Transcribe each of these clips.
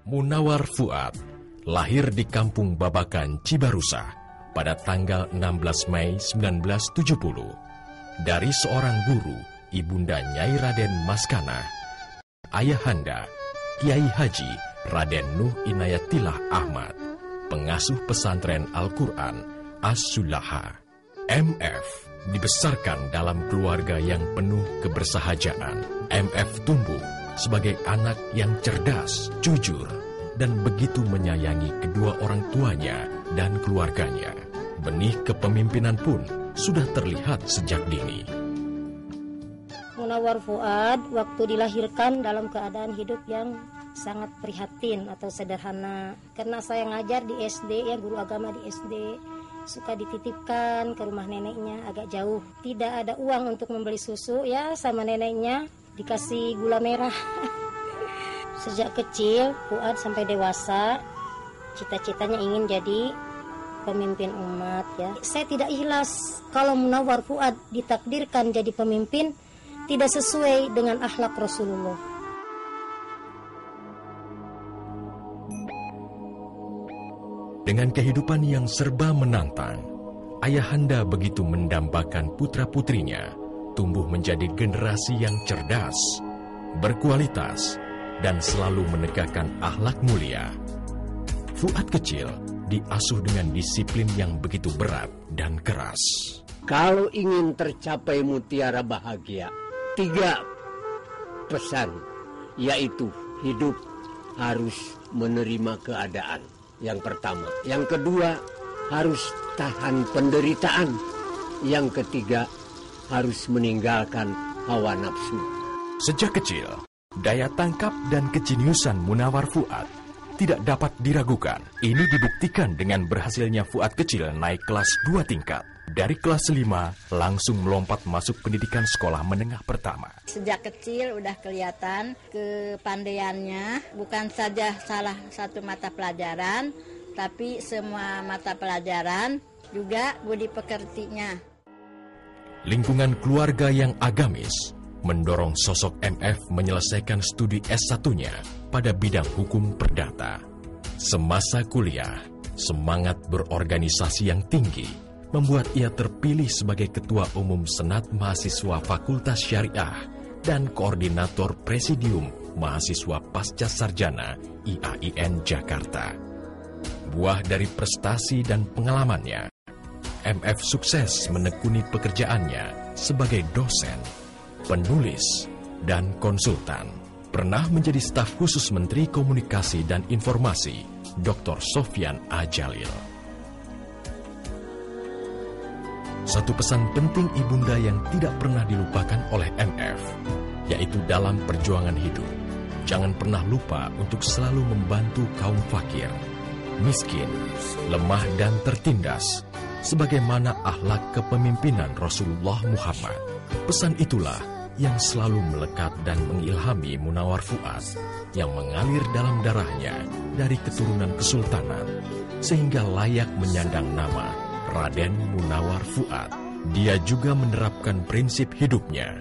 Munawar Fuad lahir di Kampung Babakan, Cibarusah pada tanggal 16 Mei 1970 dari seorang guru, Ibunda Nyai Raden Maskana, ayahanda Kiai Haji Raden Nuh Inayatillah Ahmad, pengasuh pesantren Al-Quran As-Sulaha. MF dibesarkan dalam keluarga yang penuh kebersahajaan. MF tumbuh sebagai anak yang cerdas, jujur, dan begitu menyayangi kedua orang tuanya dan keluarganya. Benih kepemimpinan pun sudah terlihat sejak dini. Munawar Fuad waktu dilahirkan dalam keadaan hidup yang sangat prihatin atau sederhana. Karena saya ngajar di SD, ya guru agama di SD, suka dititipkan ke rumah neneknya agak jauh. Tidak ada uang untuk membeli susu, ya sama neneknya dikasih gula merah. Sejak kecil, Fuad sampai dewasa, cita-citanya ingin jadi pemimpin umat, ya. Saya tidak ikhlas kalau Munawar Fuad ditakdirkan jadi pemimpin tidak sesuai dengan akhlak Rasulullah. Dengan kehidupan yang serba menantang, ayahanda begitu mendambakan putra-putrinya tumbuh menjadi generasi yang cerdas, berkualitas, dan selalu menegakkan akhlak mulia. Fuad kecil diasuh dengan disiplin yang begitu berat dan keras. Kalau ingin tercapai mutiara bahagia, 3 pesan, yaitu hidup harus menerima keadaan. Yang pertama. Yang kedua, harus tahan penderitaan. Yang ketiga, harus meninggalkan hawa nafsu. Sejak kecil, daya tangkap dan kejeniusan Munawar Fuad tidak dapat diragukan. Ini dibuktikan dengan berhasilnya Fuad kecil naik kelas 2 tingkat. Dari kelas 5, langsung melompat masuk pendidikan sekolah menengah pertama. Sejak kecil udah kelihatan kepandaiannya, bukan saja salah satu mata pelajaran, tapi semua mata pelajaran juga budi pekertinya. Lingkungan keluarga yang agamis mendorong sosok MF menyelesaikan studi S1-nya pada bidang hukum perdata. Semasa kuliah, semangat berorganisasi yang tinggi membuat ia terpilih sebagai Ketua Umum Senat Mahasiswa Fakultas Syariah dan Koordinator Presidium Mahasiswa Pasca Sarjana IAIN Jakarta. Buah dari prestasi dan pengalamannya, MF sukses menekuni pekerjaannya sebagai dosen, penulis, dan konsultan. Pernah menjadi staf khusus Menteri Komunikasi dan Informasi, Dr. Sofyan A. Jalil. Satu pesan penting ibunda yang tidak pernah dilupakan oleh MF, yaitu dalam perjuangan hidup, jangan pernah lupa untuk selalu membantu kaum fakir, miskin, lemah dan tertindas, sebagaimana akhlak kepemimpinan Rasulullah Muhammad. Pesan itulah yang selalu melekat dan mengilhami Munawar Fuad yang mengalir dalam darahnya dari keturunan kesultanan, sehingga layak menyandang nama Raden Munawar Fuad. Dia juga menerapkan prinsip hidupnya.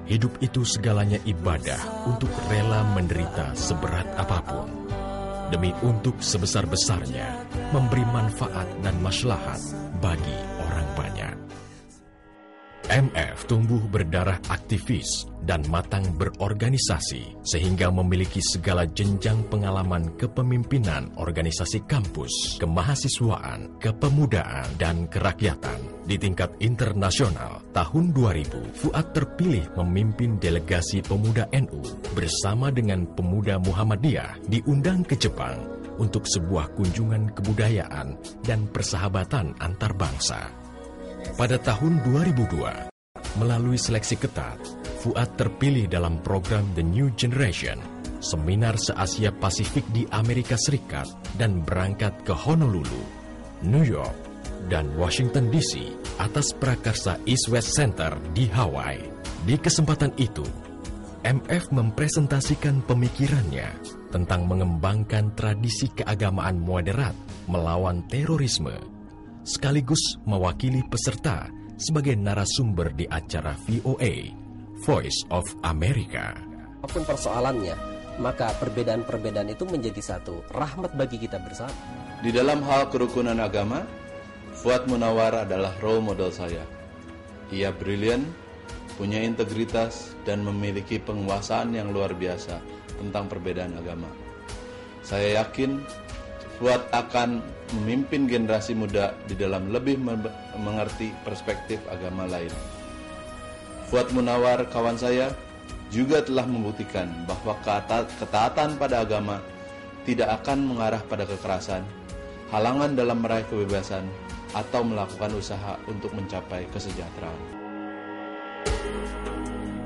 Hidup itu segalanya ibadah untuk rela menderita seberat apapun, demi untuk sebesar-besarnya memberi manfaat dan maslahat bagi orang banyak. MF tumbuh berdarah aktivis dan matang berorganisasi, sehingga memiliki segala jenjang pengalaman kepemimpinan organisasi kampus, kemahasiswaan, kepemudaan, dan kerakyatan. Di tingkat internasional, tahun 2000, Fuad terpilih memimpin delegasi pemuda NU bersama dengan pemuda Muhammadiyah diundang ke Jepang untuk sebuah kunjungan kebudayaan dan persahabatan antar bangsa. Pada tahun 2002, melalui seleksi ketat, Fuad terpilih dalam program The New Generation, seminar se-Asia Pasifik di Amerika Serikat, dan berangkat ke Honolulu, New York, dan Washington DC atas prakarsa East West Center di Hawaii. Di kesempatan itu, MF mempresentasikan pemikirannya tentang mengembangkan tradisi keagamaan moderat melawan terorisme, sekaligus mewakili peserta sebagai narasumber di acara VOA, Voice of America. Apapun persoalannya, maka perbedaan-perbedaan itu menjadi satu rahmat bagi kita bersama. Di dalam hal kerukunan agama, Fuad Munawar adalah role model saya. Ia brilian, punya integritas, dan memiliki penguasaan yang luar biasa tentang perbedaan agama. Saya yakin Fuad akan memimpin generasi muda di dalam lebih mengerti perspektif agama lain. Fuad Munawar, kawan saya, juga telah membuktikan bahwa ketaatan pada agama tidak akan mengarah pada kekerasan, halangan dalam meraih kebebasan, atau melakukan usaha untuk mencapai kesejahteraan.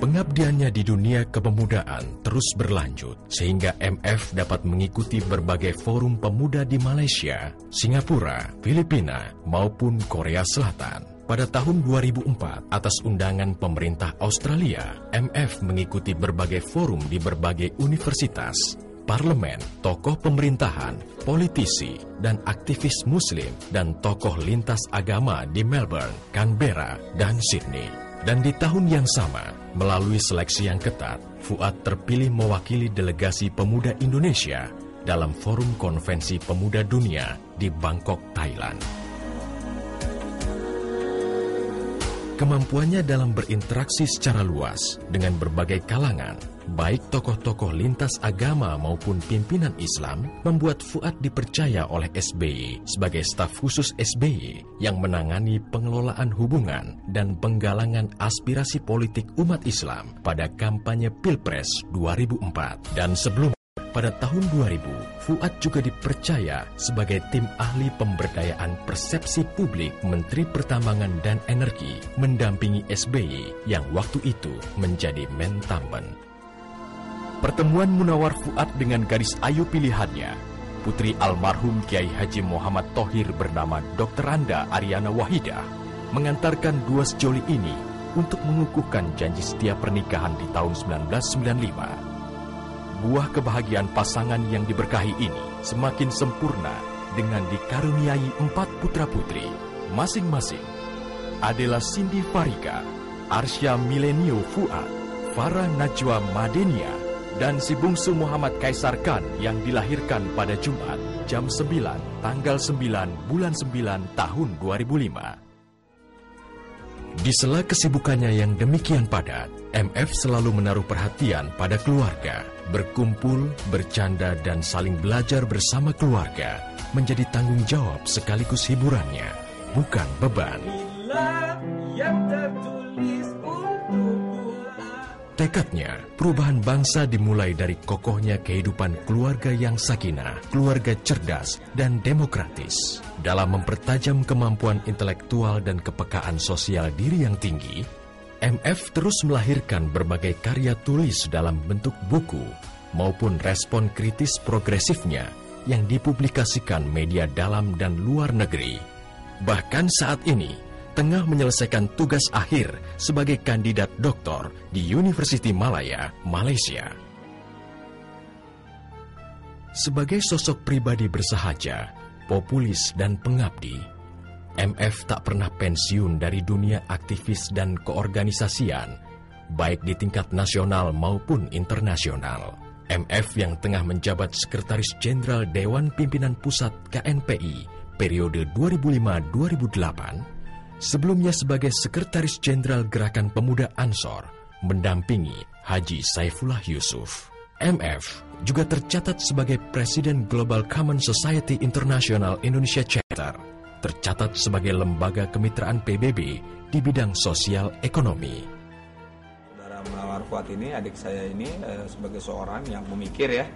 Pengabdiannya di dunia kepemudaan terus berlanjut sehingga MF dapat mengikuti berbagai forum pemuda di Malaysia, Singapura, Filipina, maupun Korea Selatan. Pada tahun 2004, atas undangan pemerintah Australia, MF mengikuti berbagai forum di berbagai universitas, parlemen, tokoh pemerintahan, politisi, dan aktivis muslim dan tokoh lintas agama di Melbourne, Canberra, dan Sydney. Dan di tahun yang sama, melalui seleksi yang ketat, Fuad terpilih mewakili delegasi pemuda Indonesia dalam Forum Konvensi Pemuda Dunia di Bangkok, Thailand. Kemampuannya dalam berinteraksi secara luas dengan berbagai kalangan, baik tokoh-tokoh lintas agama maupun pimpinan Islam, membuat Fuad dipercaya oleh SBY sebagai staf khusus SBY yang menangani pengelolaan hubungan dan penggalangan aspirasi politik umat Islam pada kampanye Pilpres 2004. Dan sebelumnya, pada tahun 2000, Fuad juga dipercaya sebagai tim ahli pemberdayaan persepsi publik Menteri Pertambangan dan Energi mendampingi SBY yang waktu itu menjadi Mentamben. Pertemuan Munawar Fuad dengan gadis ayu pilihannya, putri almarhum Kiai Haji Muhammad Thohir bernama Dr. Anda Ariana Wahidah, mengantarkan dua sejoli ini untuk mengukuhkan janji setia pernikahan di tahun 1995. Buah kebahagiaan pasangan yang diberkahi ini semakin sempurna dengan dikaruniai 4 putra-putri, masing-masing adalah Cindy Farika, Arsya Milenio Fuad, Farah Najwa Madenia, dan si bungsu Muhammad Kaisar Khan yang dilahirkan pada Jumat jam 9, tanggal 9 bulan 9 tahun 2005. Di sela kesibukannya yang demikian padat, MF selalu menaruh perhatian pada keluarga. Berkumpul, bercanda, dan saling belajar bersama keluarga menjadi tanggung jawab sekaligus hiburannya, bukan beban. Tekadnya, perubahan bangsa dimulai dari kokohnya kehidupan keluarga yang sakinah, keluarga cerdas, dan demokratis. Dalam mempertajam kemampuan intelektual dan kepekaan sosial diri yang tinggi, MF terus melahirkan berbagai karya tulis dalam bentuk buku maupun respon kritis progresifnya yang dipublikasikan media dalam dan luar negeri. Bahkan saat ini, tengah menyelesaikan tugas akhir sebagai kandidat doktor di University Malaya, Malaysia. Sebagai sosok pribadi bersahaja, populis, dan pengabdi, MF tak pernah pensiun dari dunia aktivis dan keorganisasian, baik di tingkat nasional maupun internasional. MF yang tengah menjabat Sekretaris Jenderal Dewan Pimpinan Pusat KNPI periode 2005-2008, sebelumnya sebagai Sekretaris Jenderal Gerakan Pemuda Ansor, mendampingi Haji Saifullah Yusuf. MF juga tercatat sebagai Presiden Global Common Society International Indonesia Chapter, tercatat sebagai lembaga kemitraan PBB di bidang sosial ekonomi. Saudara Munawar Fuad ini, adik saya ini sebagai seorang yang memikir ya,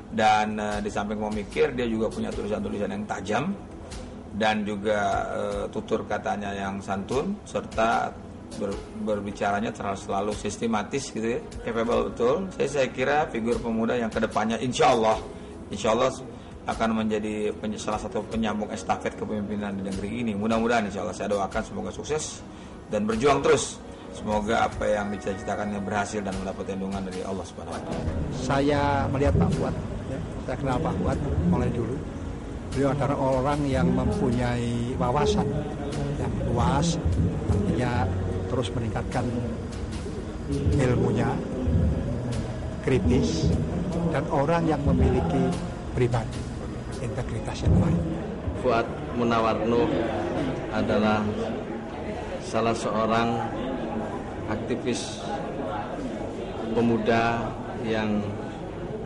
dan di samping memikir dia juga punya tulisan-tulisan yang tajam dan juga tutur katanya yang santun serta berbicaranya selalu sistematis gitu ya, capable betul. Saya kira figur pemuda yang kedepannya insya Allah akan menjadi salah satu penyambung estafet kepemimpinan di negeri ini. Mudah-mudahan insya Allah saya doakan semoga sukses dan berjuang terus. Semoga apa yang dicita-citakannya berhasil dan mendapat lindungan dari Allah Subhanahu wa taala. Saya melihat Pak Fuad, ya, saya kenal Pak Fuad mulai dulu. Beliau adalah orang yang mempunyai wawasan yang luas, artinya terus meningkatkan ilmunya, kritis, dan orang yang memiliki pribadi, integritas yang baik. Fuad Munawar Nuh adalah salah seorang aktivis pemuda yang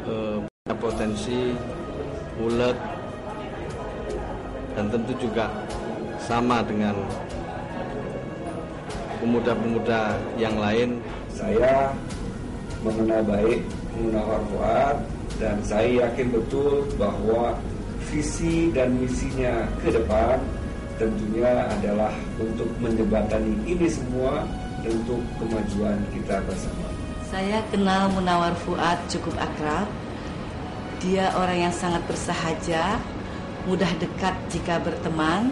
punya potensi, ulet, dan tentu juga sama dengan pemuda-pemuda yang lain. Saya mengenal baik Munawar Fuad dan saya yakin betul bahwa visi dan misinya ke depan tentunya adalah untuk menjembatani ini semua untuk kemajuan kita bersama. Saya kenal Munawar Fuad cukup akrab. Dia orang yang sangat bersahaja, mudah dekat jika berteman,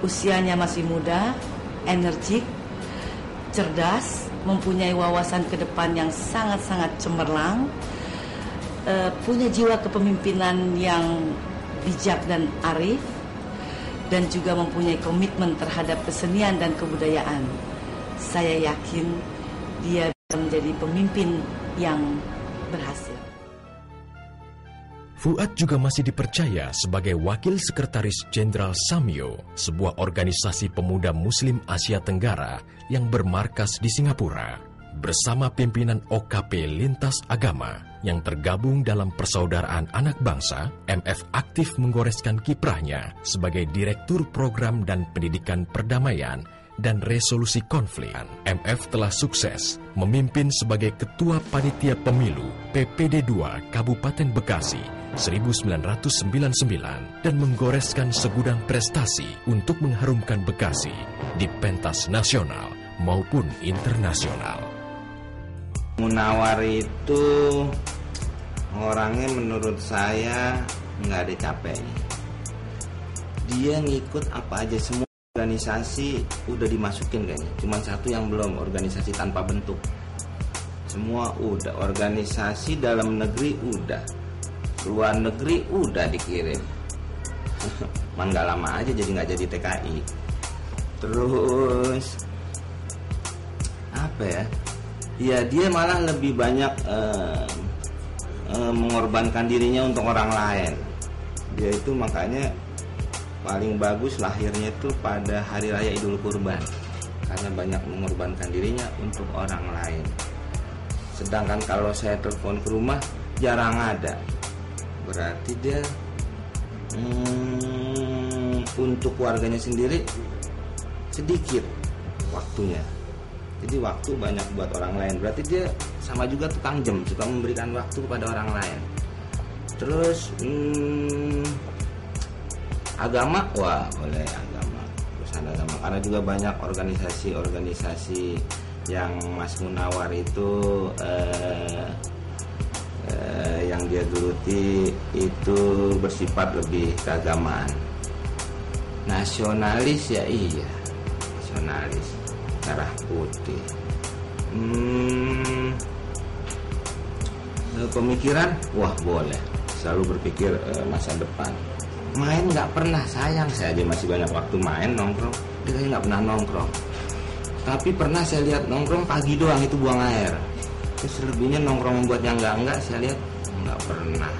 usianya masih muda, energik, cerdas, mempunyai wawasan ke depan yang sangat-sangat cemerlang, punya jiwa kepemimpinan yang bijak dan arif, dan juga mempunyai komitmen terhadap kesenian dan kebudayaan. Saya yakin dia menjadi pemimpin yang berhasil. Fuad juga masih dipercaya sebagai Wakil Sekretaris Jenderal Samyo, sebuah organisasi pemuda Muslim Asia Tenggara yang bermarkas di Singapura. Bersama pimpinan OKP Lintas Agama yang tergabung dalam Persaudaraan Anak Bangsa, MF aktif menggoreskan kiprahnya sebagai Direktur Program dan Pendidikan Perdamaian dan Resolusi Konflik. MF telah sukses memimpin sebagai Ketua Panitia Pemilu PPD 2 Kabupaten Bekasi 1999 dan menggoreskan segudang prestasi untuk mengharumkan Bekasi di pentas nasional maupun internasional. Munawar itu orangnya menurut saya nggak ada capeknya. Dia ngikut apa aja, semua organisasi udah dimasukin kayaknya. Cuma satu yang belum, organisasi tanpa bentuk. Semua udah, organisasi dalam negeri udah, luar negeri udah dikirim. Man gak lama aja jadi nggak jadi TKI. Terus apa ya? Ya dia malah lebih banyak mengorbankan dirinya untuk orang lain. Dia itu makanya paling bagus lahirnya itu pada hari raya Idul Kurban, karena banyak mengorbankan dirinya untuk orang lain. Sedangkan kalau saya telepon ke rumah jarang ada. Berarti dia untuk keluarganya sendiri sedikit waktunya. Jadi waktu banyak buat orang lain. Berarti dia sama juga tukang jam, suka memberikan waktu kepada orang lain. Terus agama, wah boleh agama, urusan agama. Karena juga banyak organisasi-organisasi yang Mas Munawar itu yang dia geluti itu bersifat lebih keagamaan. Nasionalis ya iya, nasionalis. Merah putih. Pemikiran, wah boleh. Selalu berpikir masa depan. Main nggak pernah, sayang saya aja masih banyak waktu main nongkrong. Dia kayaknya nggak pernah nongkrong. Tapi pernah saya lihat nongkrong pagi doang itu buang air. Terus selebihnya nongkrong buat yang enggak saya lihat nggak pernah.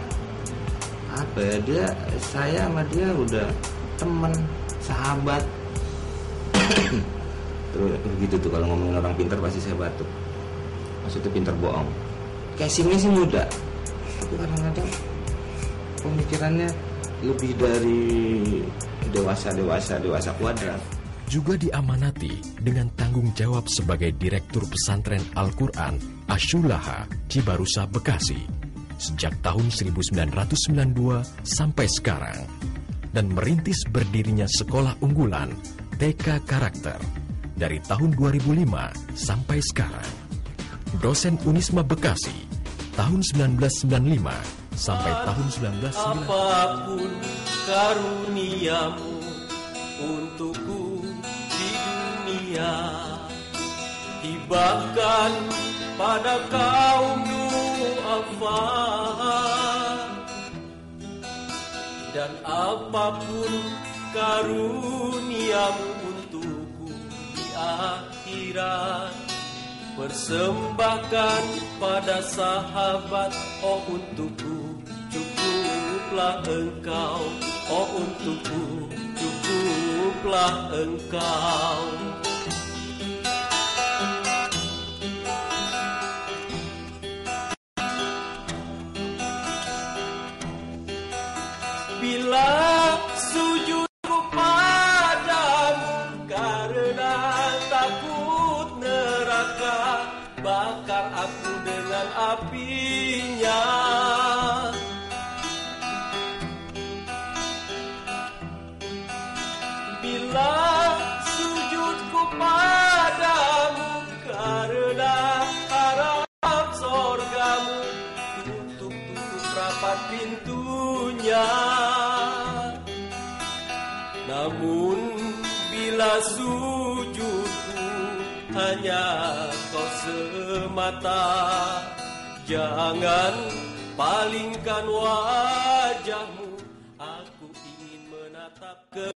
Apa ya, dia, saya sama dia udah temen, sahabat. Terus begitu tuh kalau ngomongin orang pintar pasti saya batuk. Maksudnya pintar bohong. Casingnya sih muda, tapi kadang-kadang pemikirannya lebih dari dewasa kuadrat. Juga diamanati dengan tanggung jawab sebagai Direktur Pesantren Al-Quran Asyulaha Cibarusa Bekasi sejak tahun 1992 sampai sekarang, dan merintis berdirinya Sekolah Unggulan TK Karakter dari tahun 2005 sampai sekarang. Dosen Unisma Bekasi tahun 1995 sampai tahun 1990. Apapun karuniamu untukku di dunia, hibahkan pada kaum du'afa, dan apapun karuniamu untukku di akhirat, persembahkan pada sahabat. Oh untukku cukuplah engkau, oh untukku cukuplah engkau. Bila sujudku padamu karena takut neraka, bakar aku dengan apinya. Bila sujudku padamu karena harap sorgamu, tutup rapat pintunya. Namun bila sujudku hanya kau semata, jangan palingkan wajahmu, aku ingin menatap ke